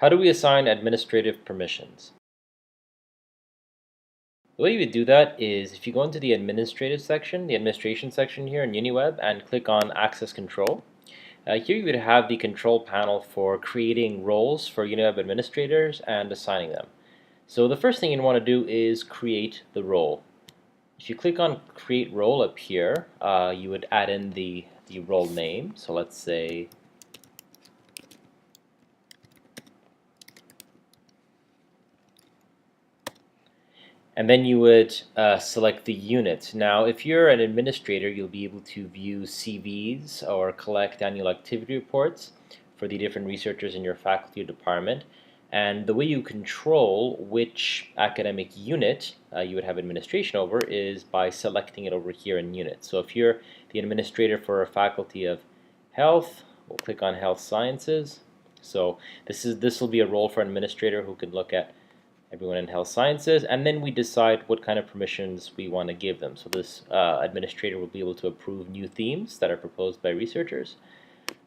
How do we assign administrative permissions? The way you would do that is if you go into the administrative section, the administration section here in UNIWeb, and click on Access Control. Here you would have the control panel for creating roles for UNIWeb administrators and assigning them. So the first thing you want to do is create the role. If you click on Create Role up here, you would add in the role name. So let's say and then you would select the unit. Now, if you're an administrator, you'll be able to view CVs or collect annual activity reports for the different researchers in your faculty or department. And the way you control which academic unit you would have administration over is by selecting it over here in unit. So if you're the administrator for a faculty of health, we'll click on health sciences. So this will be a role for an administrator who can look at everyone in health sciences, and then we decide what kind of permissions we want to give them. So this administrator will be able to approve new themes that are proposed by researchers,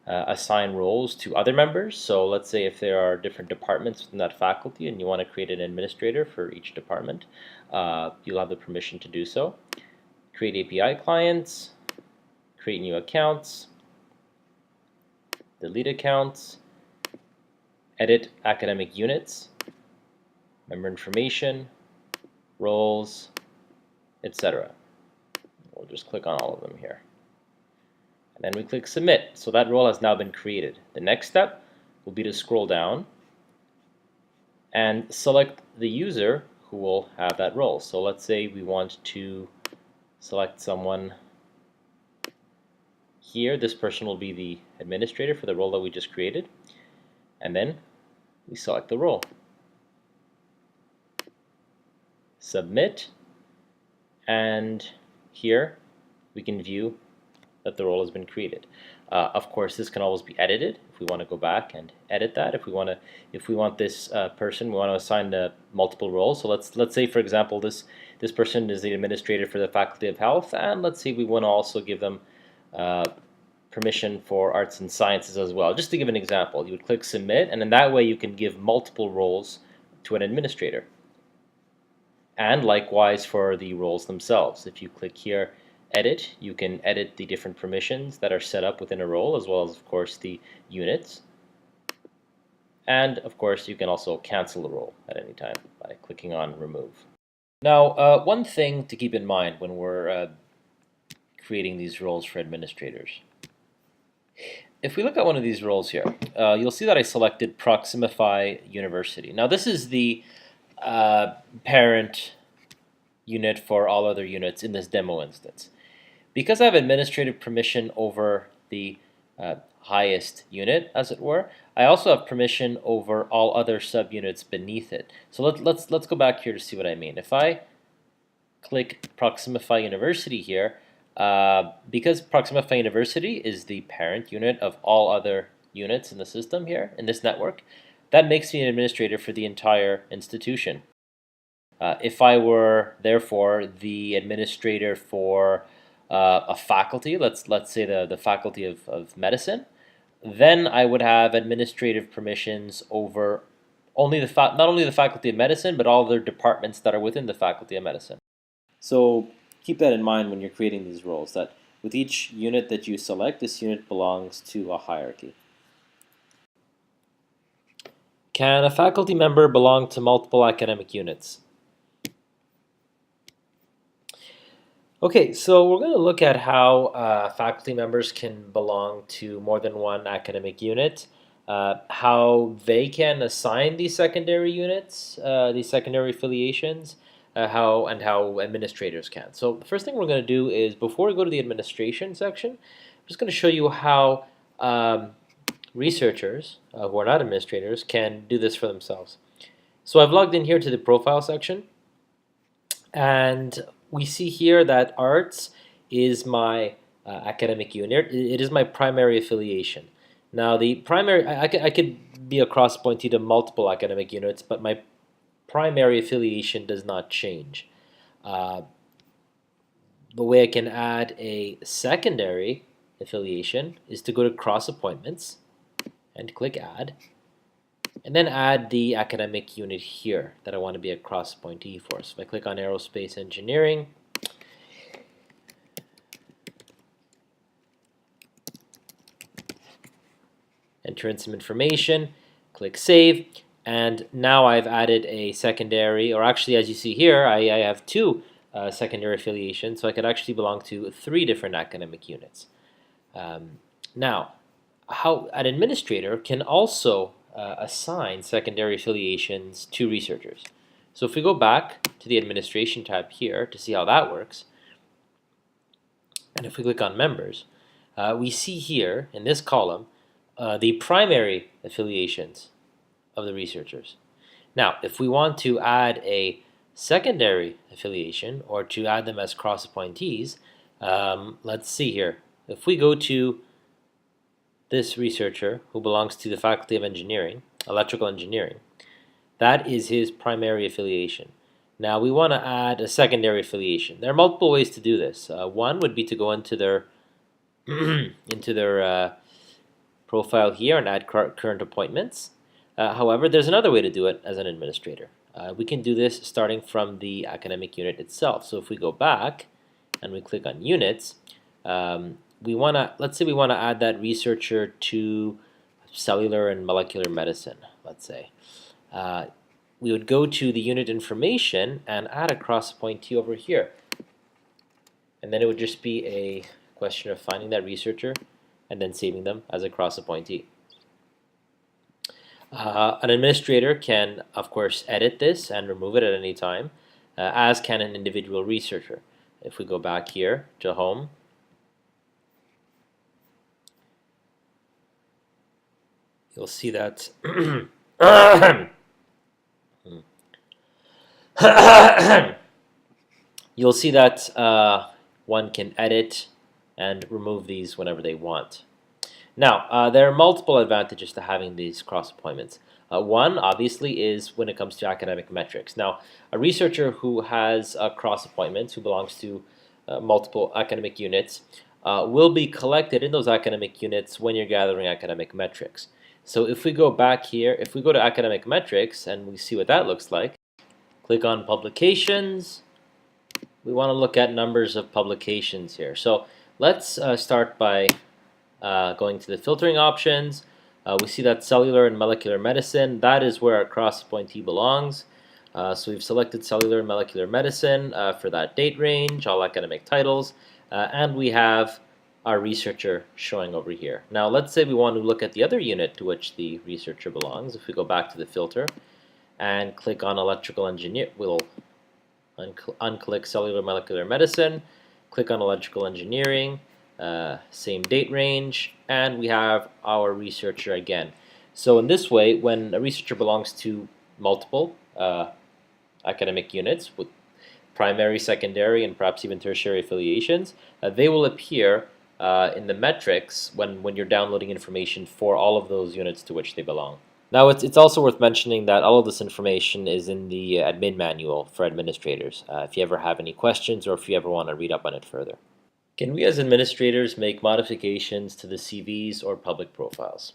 assign roles to other members. So let's say if there are different departments within that faculty and you want to create an administrator for each department, you'll have the permission to do so. Create API clients, create new accounts, delete accounts, edit academic units, member information, roles, etc. We'll just click on all of them here. And then we click Submit. So that role has now been created. The next step will be to scroll down and select the user who will have that role. So let's say we want to select someone here. This person will be the administrator for the role that we just created. And then we select the role. Submit, and here we can view that the role has been created. Of course, this can always be edited if we want to go back and edit that. If we want this person, we want to assign multiple roles. So let's say, for example, this person is the administrator for the Faculty of Health, and let's say we want to also give them permission for Arts and Sciences as well. Just to give an example, you would click Submit, and in that way you can give multiple roles to an administrator. And likewise for the roles themselves. If you click here, Edit, you can edit the different permissions that are set up within a role, as well as, of course, the units. And, of course, you can also cancel the role at any time by clicking on Remove. Now, one thing to keep in mind when we're creating these roles for administrators. If we look at one of these roles here, you'll see that I selected Proximify University. Now, this is the parent unit for all other units in this demo instance. Because I have administrative permission over the highest unit, as it were, I also have permission over all other subunits beneath it. So let's go back here to see what I mean. If I click Proximify University here, because Proximify University is the parent unit of all other units in the system here, in this network, that makes me an administrator for the entire institution. If I were, therefore, the administrator for a faculty, let's say the Faculty of Medicine, then I would have administrative permissions over not only the Faculty of Medicine, but all other departments that are within the Faculty of Medicine. So keep that in mind when you're creating these roles, that with each unit that you select, this unit belongs to a hierarchy. Can a faculty member belong to multiple academic units? Okay, so we're going to look at how faculty members can belong to more than one academic unit, how they can assign these secondary units, these secondary affiliations, how administrators can. So the first thing we're going to do is, before we go to the administration section, I'm just going to show you how researchers who are not administrators can do this for themselves. So I've logged in here to the profile section, and we see here that arts is my academic unit. It is my primary affiliation. Now the primary, I could be a cross-appointee to multiple academic units, but my primary affiliation does not change. The way I can add a secondary affiliation is to go to cross appointments and click Add. and then add the academic unit here that I want to be a cross appointee for. So if I click on aerospace engineering, enter in some information, click save, and now I've added a secondary, or actually as you see here, I have two secondary affiliations, so I could actually belong to 3 different academic units. Now, how an administrator can also assign secondary affiliations to researchers. So if we go back to the administration tab here to see how that works, and if we click on members, we see here in this column the primary affiliations of the researchers. Now, if we want to add a secondary affiliation or to add them as cross appointees, let's see here. If we go to this researcher who belongs to the Faculty of Engineering, Electrical Engineering, that is his primary affiliation. Now we want to add a secondary affiliation. There are multiple ways to do this. One would be to go into their profile here and add current appointments. However, there's another way to do it as an administrator. We can do this starting from the academic unit itself. So if we go back and we click on units, let's say we want to add that researcher to cellular and molecular medicine, let's say. We would go to the unit information and add a cross appointee over here. And then it would just be a question of finding that researcher and then saving them as a cross appointee. An administrator can, of course, edit this and remove it at any time, as can an individual researcher. If we go back here to home, you'll see that you'll see that one can edit and remove these whenever they want. Now, there are multiple advantages to having these cross appointments. One, obviously, is when it comes to academic metrics. Now, a researcher who has cross appointments, who belongs to multiple academic units, will be collected in those academic units when you're gathering academic metrics. So if we go back here, if we go to academic metrics and we see what that looks like, click on publications. We want to look at numbers of publications here. So let's start by going to the filtering options. We see that cellular and molecular medicine, that is where our cross appointee belongs. So we've selected cellular and molecular medicine for that date range, all academic titles, and we have our researcher showing over here. Now let's say we want to look at the other unit to which the researcher belongs. If we go back to the filter and click on electrical engineer, we'll unclick cellular molecular medicine, click on electrical engineering, same date range, and we have our researcher again. So in this way, when a researcher belongs to multiple academic units with primary, secondary, and perhaps even tertiary affiliations, they will appear in the metrics when you're downloading information for all of those units to which they belong. Now, it's also worth mentioning that all of this information is in the admin manual for administrators, if you ever have any questions or if you ever want to read up on it further. Can we as administrators make modifications to the CVs or public profiles?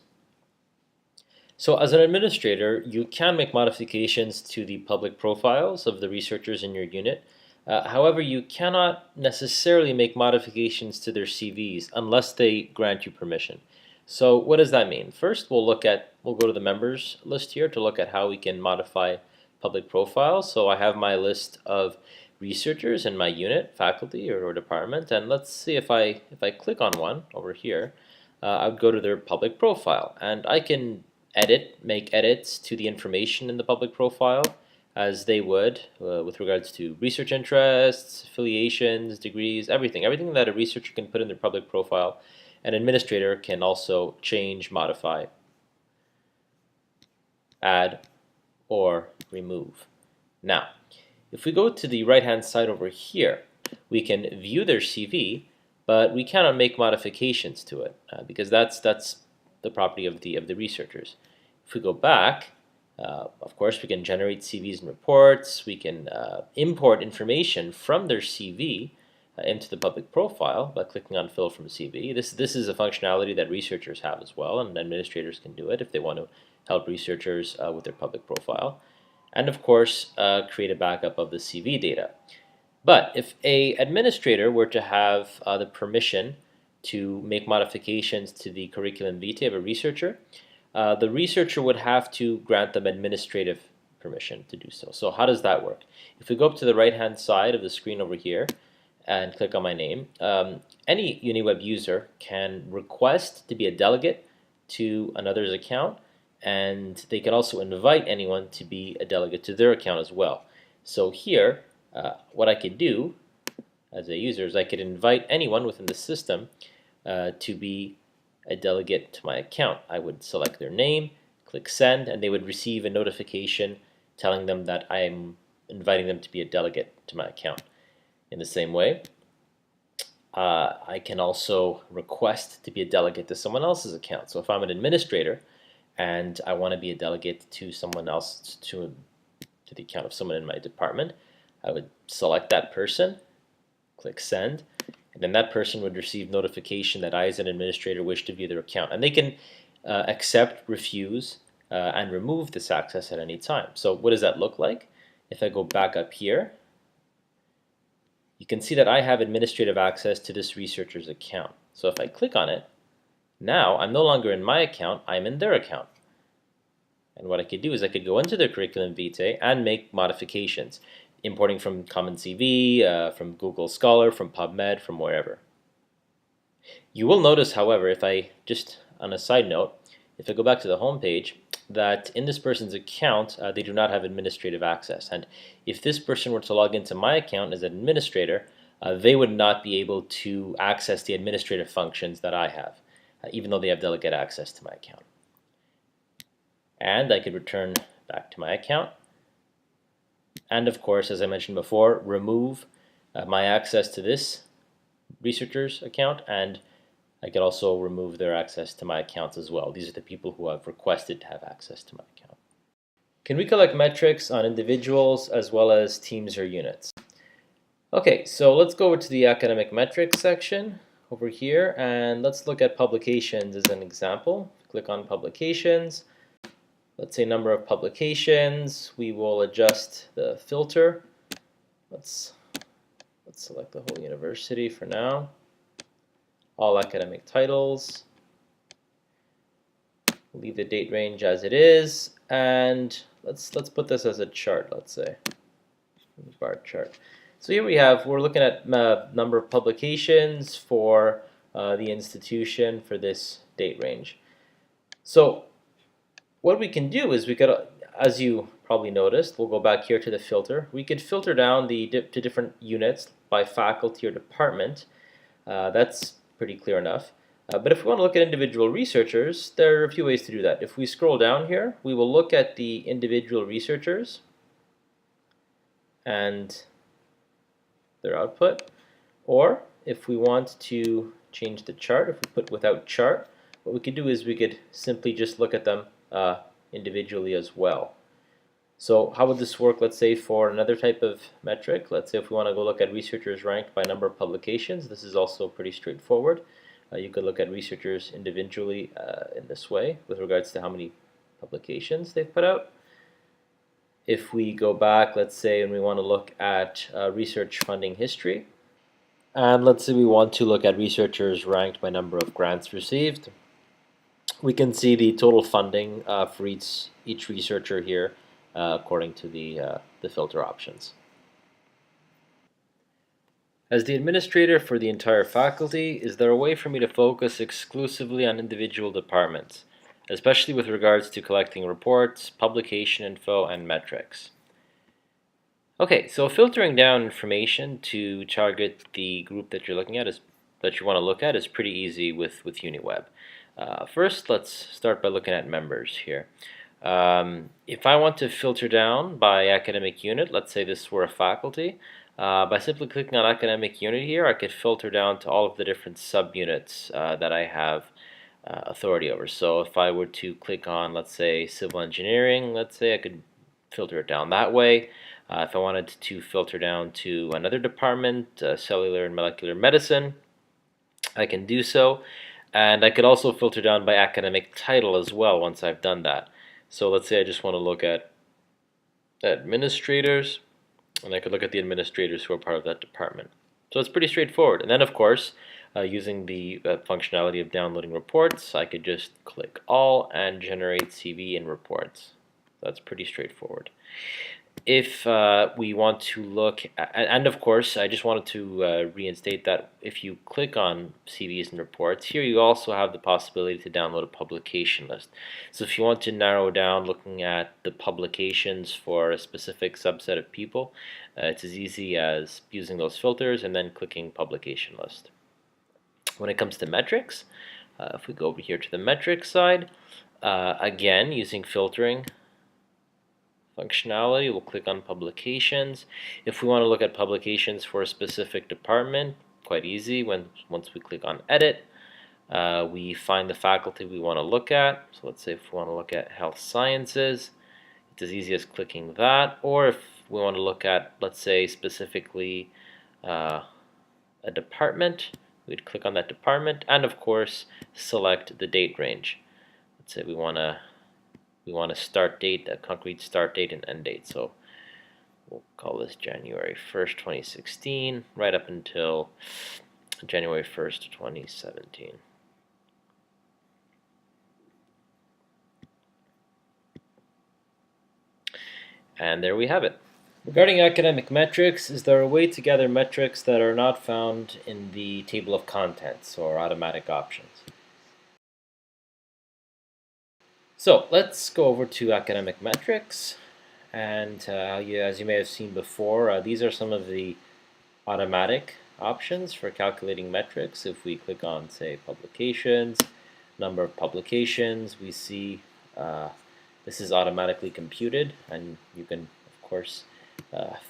So as an administrator, you can make modifications to the public profiles of the researchers in your unit. However, you cannot necessarily make modifications to their CVs unless they grant you permission. So what does that mean? First, we'll go to the members list here to look at how we can modify public profiles. So I have my list of researchers in my unit, faculty or department, and let's see if I click on one over here, I would go to their public profile, and I can make edits to the information in the public profile as they would with regards to research interests, affiliations, degrees, everything that a researcher can put in their public profile. An administrator can also change, modify, add, or remove. Now, if we go to the right-hand side over here, we can view their CV, but we cannot make modifications to it because that's the property of the researchers. If we go back, of course, we can generate CVs and reports. We can import information from their CV into the public profile by clicking on Fill from CV. This is a functionality that researchers have as well, and administrators can do it if they want to help researchers with their public profile. And of course, create a backup of the CV data. But if a administrator were to have the permission to make modifications to the curriculum vitae of a researcher, the researcher would have to grant them administrative permission to do so. So how does that work? If we go up to the right-hand side of the screen over here and click on my name, any UNIWeb user can request to be a delegate to another's account, and they can also invite anyone to be a delegate to their account as well. So here, what I could do as a user is I could invite anyone within the system to be a delegate to my account. I would select their name, click send, and they would receive a notification telling them that I'm inviting them to be a delegate to my account. In the same way, I can also request to be a delegate to someone else's account. So if I'm an administrator and I want to be a delegate to someone else, to the account of someone in my department, I would select that person, click send, and then that person would receive notification that I as an administrator wish to view their account. And they can accept, refuse, and remove this access at any time. So what does that look like? If I go back up here, you can see that I have administrative access to this researcher's account. So if I click on it, now I'm no longer in my account, I'm in their account. And what I could do is I could go into their curriculum vitae and make modifications, importing from Common CV, from Google Scholar, from PubMed, from wherever. You will notice, however, if I just on a side note, if I go back to the home page, that in this person's account they do not have administrative access. And if this person were to log into my account as an administrator, they would not be able to access the administrative functions that I have, even though they have delegate access to my account. And I could return back to my account. And of course, as I mentioned before, remove my access to this researcher's account, and I could also remove their access to my accounts as well. These are the people who have requested to have access to my account. Can we collect metrics on individuals as well as teams or units? Okay, so let's go over to the academic metrics section over here, and let's look at publications as an example. Click on publications. Let's say number of publications. We will adjust the filter. Let's select the whole university for now. All academic titles. Leave the date range as it is, and let's put this as a chart. Let's say bar chart. So here we're looking at number of publications for the institution for this date range. So what we can do is we could, as you probably noticed, we'll go back here to the filter. We could filter down to different units by faculty or department. That's pretty clear enough. But if we want to look at individual researchers, there are a few ways to do that. If we scroll down here, we will look at the individual researchers and their output. Or if we want to change the chart, if we put without chart, what we could do is we could simply just look at them individually as well. So how would this work, let's say, for another type of metric? Let's say if we want to go look at researchers ranked by number of publications, this is also pretty straightforward. You could look at researchers individually in this way with regards to how many publications they've put out. If we go back, let's say, and we want to look at research funding history, and let's say we want to look at researchers ranked by number of grants received, we can see the total funding for each researcher here according to the filter options. As the administrator for the entire faculty, is there a way for me to focus exclusively on individual departments, especially with regards to collecting reports, publication info, and metrics? Okay, so filtering down information to target the group that you're looking at that you want to look at is pretty easy with UNIWeb. First, let's start by looking at members here. If I want to filter down by academic unit, let's say this were a faculty, by simply clicking on academic unit here, I could filter down to all of the different subunits that I have authority over. So if I were to click on, let's say, civil engineering, let's say I could filter it down that way. If I wanted to filter down to another department, cellular and molecular medicine, I can do so. And I could also filter down by academic title as well once I've done that. So let's say I just want to look at administrators, and I could look at the administrators who are part of that department. So it's pretty straightforward. And then, of course, using the functionality of downloading reports, I could just click all and generate CV and reports. That's pretty straightforward. If we want to look at, and of course, I just wanted to reinstate that if you click on CVs and reports, here you also have the possibility to download a publication list. So if you want to narrow down looking at the publications for a specific subset of people, it's as easy as using those filters and then clicking publication list. When it comes to metrics, if we go over here to the metrics side, again, using filtering functionality, we'll click on publications. If we want to look at publications for a specific department, quite easy. Once we click on edit, we find the faculty we want to look at. So let's say if we want to look at health sciences, it's as easy as clicking that. Or if we want to look at, let's say, specifically a department, we'd click on that department and of course select the date range. Let's say we want a start date, a concrete start date and end date. So we'll call this January 1st, 2016, right up until January 1st, 2017. And there we have it. Regarding academic metrics, is there a way to gather metrics that are not found in the table of contents or automatic options? So let's go over to academic metrics, and as you may have seen before, these are some of the automatic options for calculating metrics. If we click on, say, publications, number of publications, we see this is automatically computed, and you can, of course,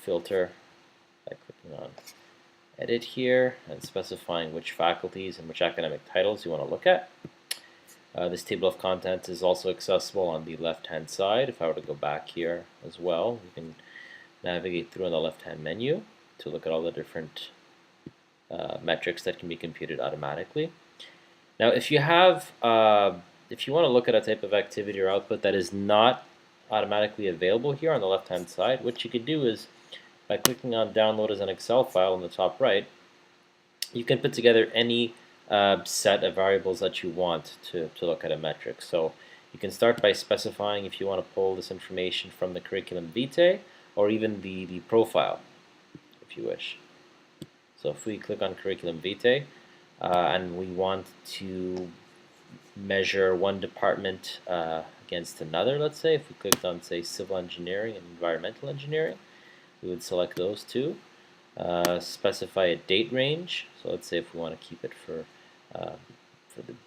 filter by clicking on edit here and specifying which faculties and which academic titles you want to look at. This table of contents is also accessible on the left-hand side. If I were to go back here as well, you can navigate through on the left-hand menu to look at all the different metrics that can be computed automatically. Now, if you want to look at a type of activity or output that is not automatically available here on the left-hand side, what you could do is by clicking on Download as an Excel file on the top right, you can put together any set of variables that you want to look at a metric. So you can start by specifying if you want to pull this information from the curriculum vitae or even the profile, if you wish. So if we click on curriculum vitae and we want to measure one department against another, let's say, if we clicked on, say, civil engineering and environmental engineering, we would select those two. Specify a date range. So let's say if we want to keep it for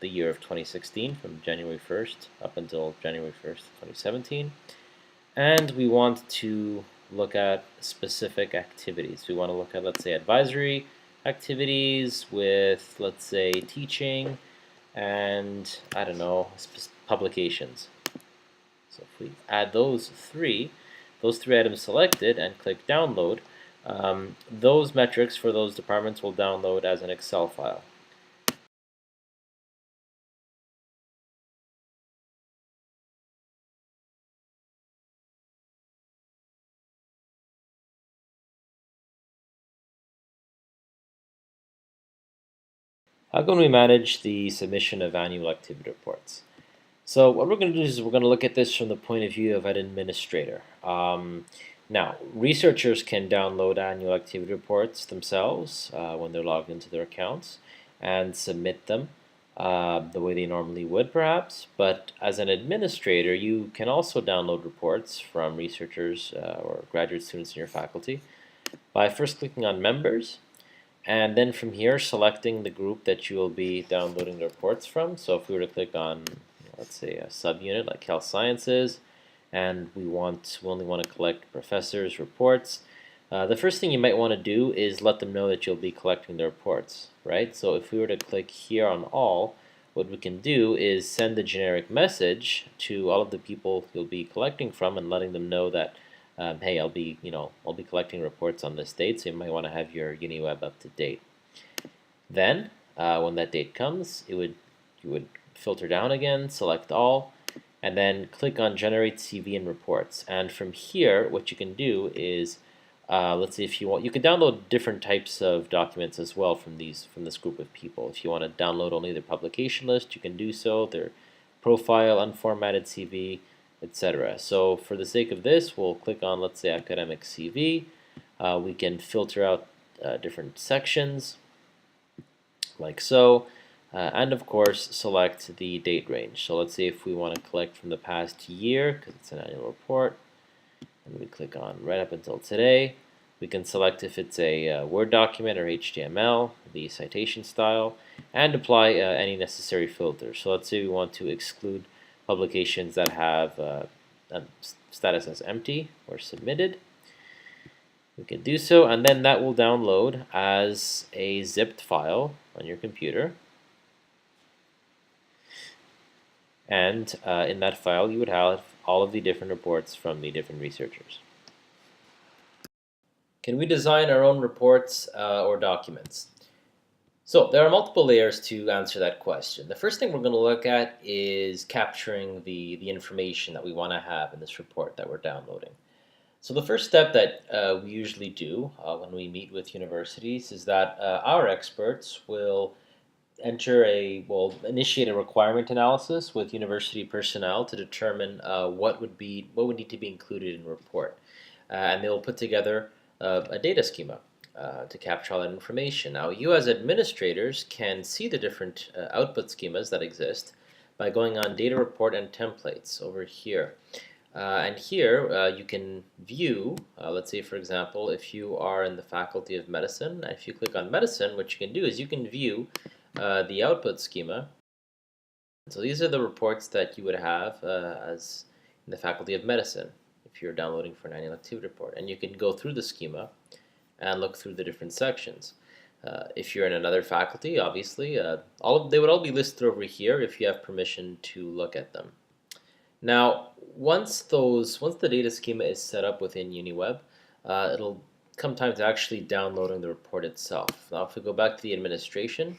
the year of 2016, from January 1st up until January 1st, 2017. And we want to look at specific activities. We want to look at, let's say, advisory activities with, let's say, teaching and, I don't know, publications. So if we add those three items selected and click download, those metrics for those departments will download as an Excel file. How can we manage the submission of annual activity reports? So what we're going to do is we're going to look at this from the point of view of an administrator. Now, researchers can download annual activity reports themselves when they're logged into their accounts and submit them the way they normally would, perhaps. But as an administrator, you can also download reports from researchers or graduate students in your faculty by first clicking on Members, and then from here selecting the group that you will be downloading the reports from. So if we were to click on, let's say, a subunit like Health Sciences, and we only want to collect professors' reports, the first thing you might want to do is let them know that you'll be collecting the reports, right? So if we were to click here on All, what we can do is send a generic message to all of the people you'll be collecting from and letting them know that hey, I'll be collecting reports on this date, so you might want to have your UNIWeb up to date. Then, when that date comes, you would filter down again, select all, and then click on Generate CV and Reports. And from here, what you can do is, let's say if you want, you can download different types of documents as well from this group of people. If you want to download only their publication list, you can do so. Their profile, unformatted CV, etc. So for the sake of this, we'll click on, let's say, academic CV. We can filter out different sections like so, and of course select the date range. So let's say if we want to collect from the past year, because it's an annual report, and we click on right up until today, we can select if it's a Word document or HTML, the citation style, and apply any necessary filters. So let's say we want to exclude publications that have status as empty or submitted. We can do so, and then that will download as a zipped file on your computer. And in that file, you would have all of the different reports from the different researchers. Can we design our own reports or documents? So there are multiple layers to answer that question. The first thing we're going to look at is capturing the information that we want to have in this report that we're downloading. So the first step that we usually do when we meet with universities is that our experts will initiate a requirement analysis with university personnel to determine what would need to be included in a report, and they will put together a data schema to capture all that information. Now, you as administrators can see the different output schemas that exist by going on Data Report and Templates over here. And here you can view, let's say for example, if you are in the Faculty of Medicine, if you click on Medicine, what you can do is you can view the output schema. So these are the reports that you would have as in the Faculty of Medicine if you're downloading for an annual activity report. And you can go through the schema and look through the different sections. If you're in another faculty, obviously, they would all be listed over here if you have permission to look at them. Now, once the data schema is set up within UNIWeb, it'll come time to actually downloading the report itself. Now, if we go back to the administration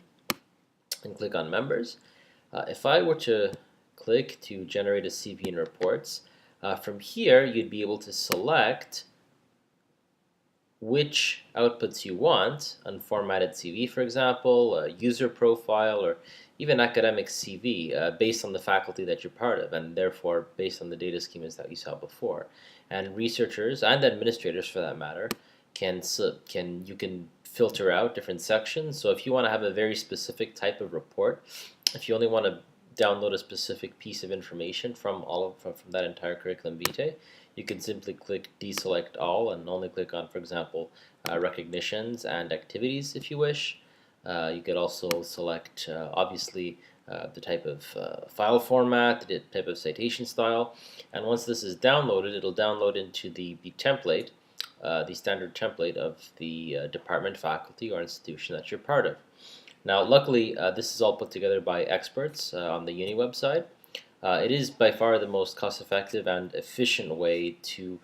and click on members, if I were to click to generate a CV and reports, from here you'd be able to select which outputs you want, unformatted CV for example, a user profile, or even academic CV based on the faculty that you're part of, and therefore based on the data schemas that you saw before. And researchers and administrators for that matter can filter out different sections. So if you want to have a very specific type of report, if you only want to download a specific piece of information from that entire curriculum vitae, you can simply click deselect all and only click on, for example, recognitions and activities if you wish. You could also select, obviously, the type of file format, the type of citation style, and once this is downloaded, it'll download into the template, the standard template of the department, faculty, or institution that you're part of. Now, luckily, this is all put together by experts on the UNIWeb side. It is by far the most cost-effective and efficient way to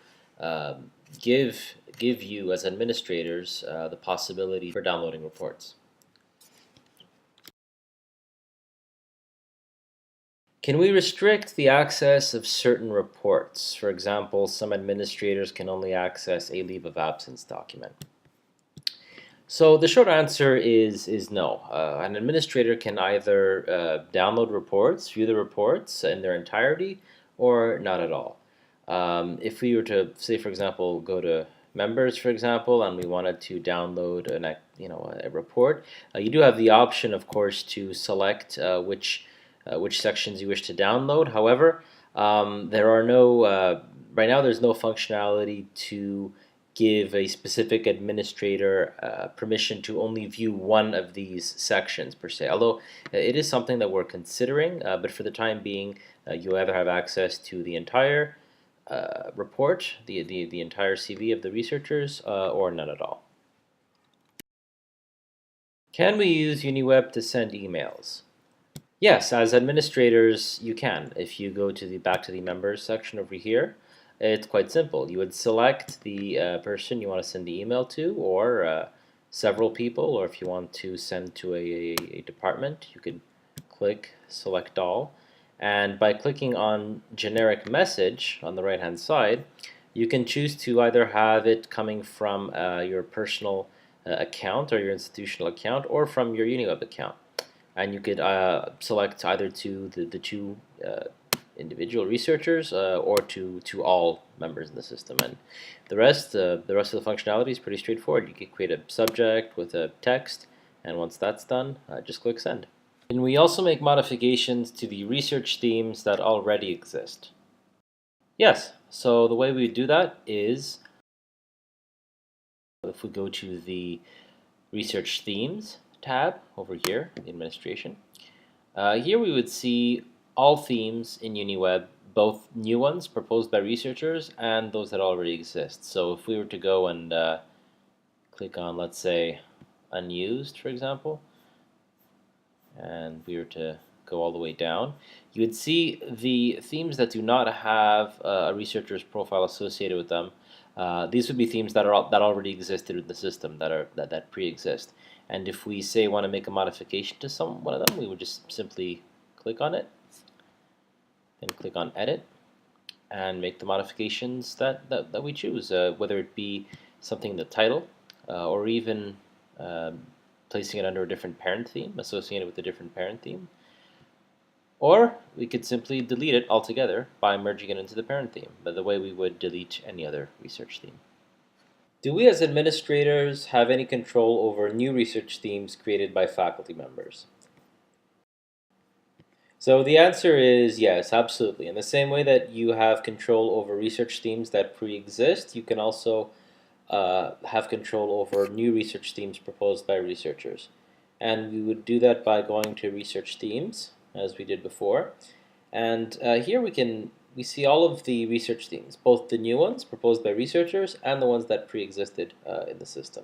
give you as administrators the possibility for downloading reports. Can we restrict the access of certain reports? For example, some administrators can only access a leave of absence document. So the short answer is no. An administrator can either download reports, view the reports in their entirety, or not at all. If we were to, say for example, go to members, for example, and we wanted to download a report, you do have the option, of course, to select which sections you wish to download. However, there are no right now. There's no functionality to give a specific administrator permission to only view one of these sections per se. Although it is something that we're considering, but for the time being, you either have access to the entire report, the entire CV of the researchers, or none at all. Can we use UNIWeb to send emails? Yes, as administrators, you can. If you go to back to the members section over here, It's quite simple. You would select the person you want to send the email to, or several people, or if you want to send to a department, you could click Select All. And by clicking on Generic Message on the right-hand side, you can choose to either have it coming from your personal account or your institutional account, or from your UNIWeb account. And you could select either to the two individual researchers or to all members in the system. And the rest of the functionality is pretty straightforward. You can create a subject with a text, and once that's done, just click Send. And we also make modifications to the research themes that already exist. Yes, so the way we do that is if we go to the Research Themes tab over here, the administration, here we would see all themes in UNIWeb, both new ones proposed by researchers and those that already exist. So if we were to go and click on, let's say, unused, for example, and we were to go all the way down, you would see the themes that do not have a researcher's profile associated with them. These would be themes that already existed in the system, that pre-exist. And if we say want to make a modification to one of them, we would just simply click on it, then click on Edit, and make the modifications that we choose, whether it be something in the title, or even placing it under a different parent theme, associated with a different parent theme. Or we could simply delete it altogether by merging it into the parent theme, but the way we would delete any other research theme. Do we as administrators have any control over new research themes created by faculty members? So the answer is yes, absolutely. In the same way that you have control over research themes that pre-exist, you can also have control over new research themes proposed by researchers. And we would do that by going to Research Themes, as we did before. And here we see all of the research themes, both the new ones proposed by researchers and the ones that pre-existed in the system.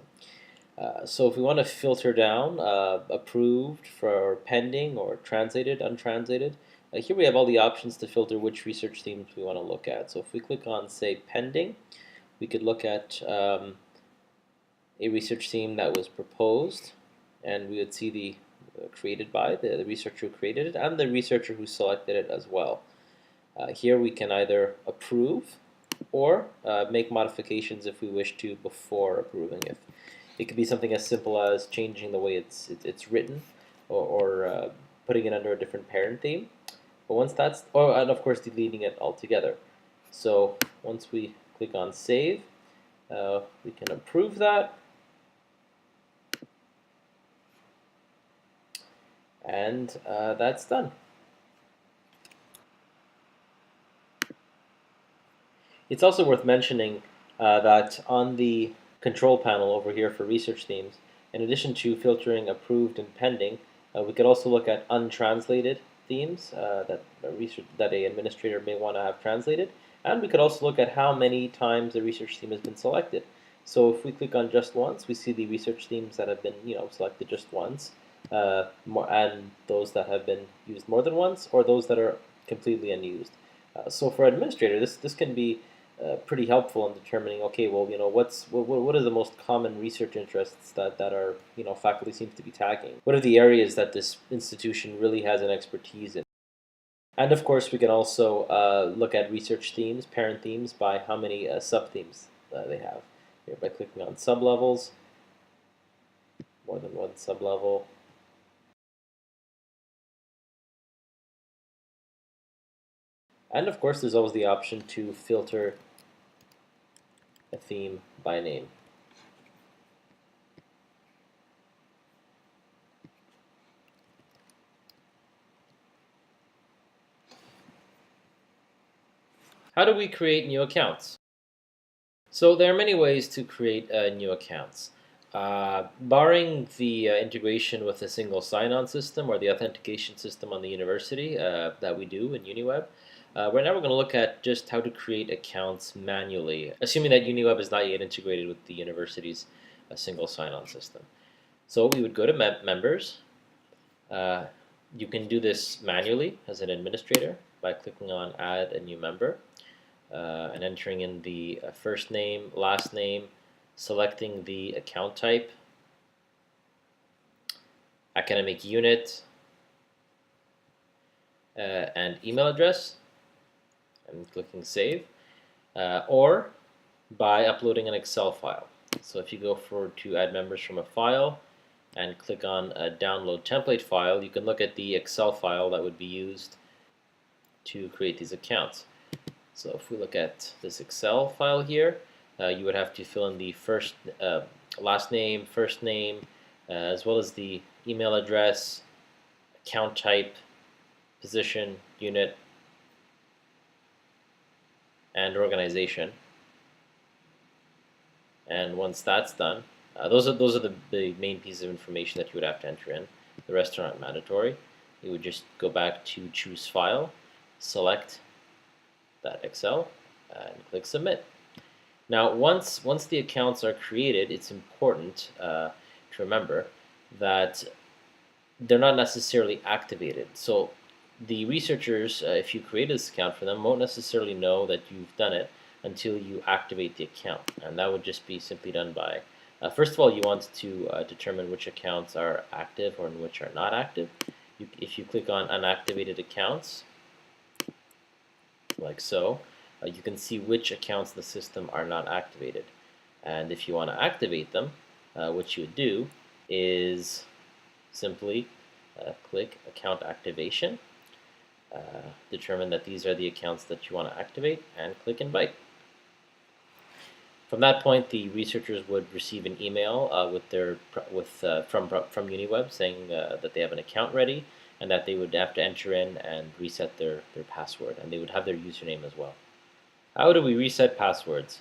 So if we want to filter down approved for pending or translated, untranslated, here we have all the options to filter which research themes we want to look at. So if we click on, say, pending, we could look at a research theme that was proposed, and we would see the created by the researcher who created it and the researcher who selected it as well. Here we can either approve or make modifications if we wish to before approving it. It could be something as simple as changing the way it's written, or putting it under a different parent theme. But once that's, and of course deleting it altogether. So once we click on Save, we can approve that, and that's done. It's also worth mentioning that on the control panel over here for research themes, in addition to filtering approved and pending, we could also look at untranslated themes that an administrator may want to have translated, and we could also look at how many times the research theme has been selected. So if we click on just once, we see the research themes that have been selected just once, and those that have been used more than once, or those that are completely unused. So for an administrator, this can be pretty helpful in determining, okay, well, what are the most common research interests that our faculty seems to be tackling? What are the areas that this institution really has an expertise in? And of course, we can also look at research themes, parent themes, by how many sub-themes they have. Here, by clicking on sublevels, more than one sublevel. And of course, there's always the option to filter a theme by name. How do we create new accounts? So there are many ways to create new accounts. Barring the integration with a single sign-on system or the authentication system on the university that we do in UNIWeb, right now we're going to look at just how to create accounts manually, assuming that UNIWeb is not yet integrated with the university's single sign-on system. So we would go to members. You can do this manually as an administrator by clicking on Add a New Member. and entering in the first name, last name, selecting the account type, academic unit, and email address, and clicking save, or by uploading an Excel file. So if you go to add members from a file and click on a download template file, you can look at the Excel file that would be used to create these accounts. So if we look at this Excel file here, you would have to fill in the last name, first name, as well as the email address, account type, position, unit, and organization. And once that's done, those are the main pieces of information that you would have to enter in. The rest are not mandatory. You would just go back to choose file, select that Excel, and click submit. Now, once the accounts are created, it's important to remember that they're not necessarily activated. So the researchers, if you create this account for them, won't necessarily know that you've done it until you activate the account, and that would just be simply done by first of all, you want to determine which accounts are active or which are not active. If you click on unactivated accounts, like so, you can see which accounts in the system are not activated. And if you want to activate them, what you would do is simply click account activation, determine that these are the accounts that you want to activate, and click invite. From that point, the researchers would receive an email from UNIWeb saying that they have an account ready and that they would have to enter in and reset their password, and they would have their username as well. How do we reset passwords?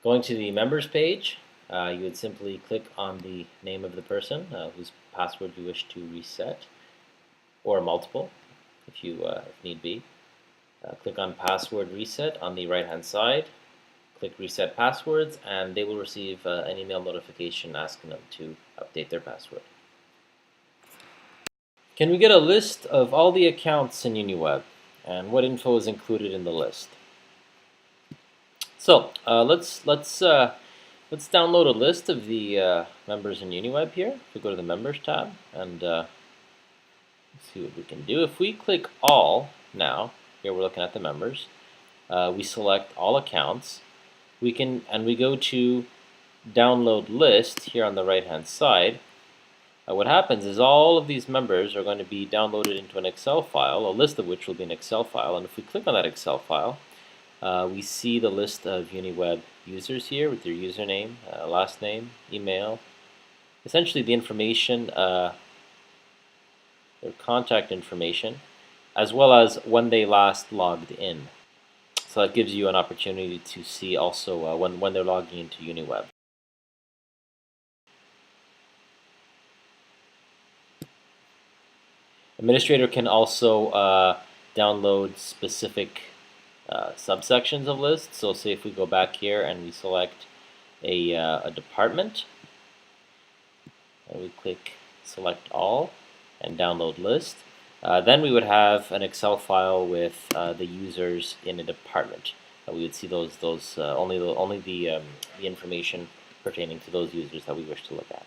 Going to the members page, you would simply click on the name of the person whose password you wish to reset, or multiple if need be. Click on password reset on the right hand side, click reset passwords, and they will receive an email notification asking them to update their password. Can we get a list of all the accounts in UNIWeb, and what info is included in the list? So let's download a list of the members in UNIWeb here. If we go to the members tab and see what we can do. If we click all now, here we're looking at the members. We select all accounts. We go to download list here on the right hand side. What happens is all of these members are going to be downloaded into an Excel file, a list of which will be an Excel file. And if we click on that Excel file, we see the list of UNIWeb users here with their username, last name, email, essentially the information, their contact information, as well as when they last logged in. So that gives you an opportunity to see also when they're logging into UNIWeb. Administrator can also download specific subsections of lists. So say if we go back here and we select a department, and we click select all and download list, then we would have an Excel file with the users in a department. We would see only the information pertaining to those users that we wish to look at.